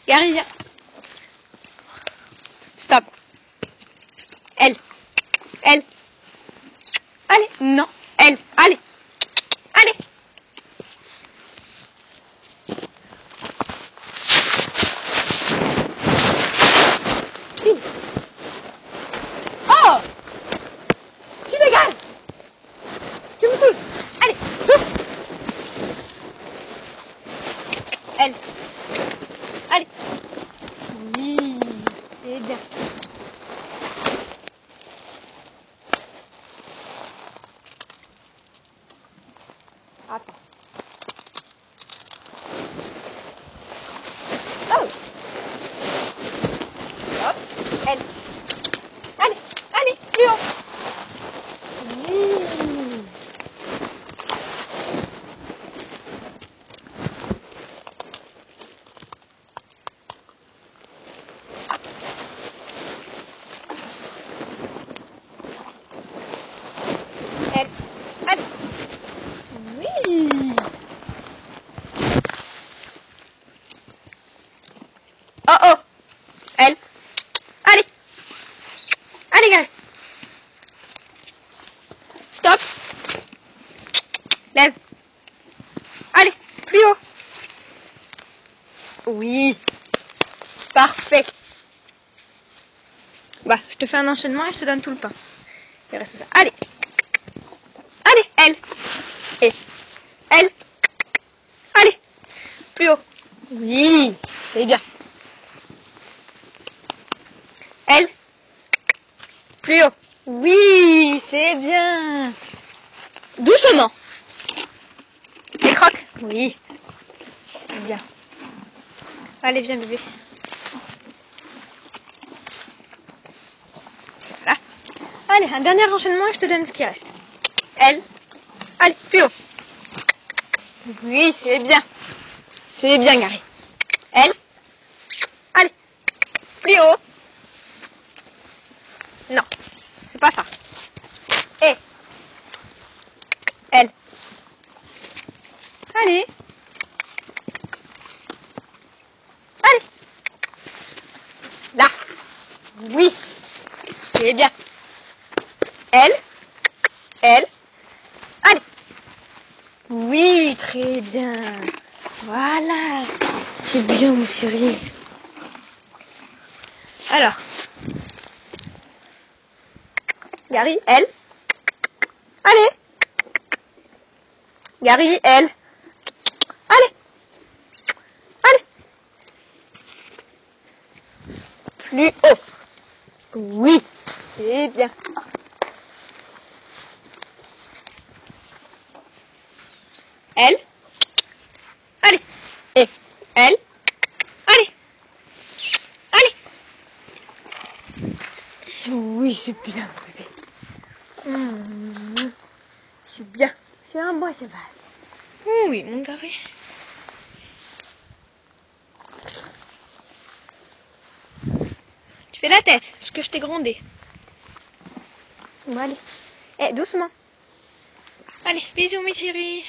Gary, viens. Stop. Elle. Elle. Allez. Non. Elle. Allez. Allez. Oh! Tu dégages! Tu me saoules! Allez, souffle! Elle. Allez. Oui, c'est bien. Attends. Oh! Hop, elle. Allez, allez, plus haut. Oui. Elle. Allez. Oui. Oh oh. Elle. Allez. Allez, gars. Stop. Lève. Allez, plus haut. Oui. Parfait. Bah, je te fais un enchaînement et je te donne tout le pain. Il reste ça. Allez. Allez, elle. Et elle. Allez. Plus haut. Oui. C'est bien. Elle. Plus haut. Oui. C'est bien. Doucement. Les crocs. Oui. Bien. Allez, viens bébé. Voilà. Allez, un dernier enchaînement et je te donne ce qui reste. Elle. Allez, plus haut. Oui, c'est bien. C'est bien, Gary. Elle. Allez. Plus haut. Non, c'est pas ça. Et. Elle. Allez. Allez. Là. Oui. C'est bien. Elle. Elle. Allez. Oui, très bien. Voilà. C'est bien, mon chéri. Alors. Gary, elle. Allez. Gary, elle. Allez. Allez. Plus haut. Oui. C'est bien. Elle. Allez. Et elle. Allez. Allez. Oui, c'est bien, bébé. C'est bien. C'est un bon cheval. Oui, mon Gary. Tu fais la tête, parce que je t'ai grondé. Bon, allez. Eh, doucement. Allez, bisous, mes chéris.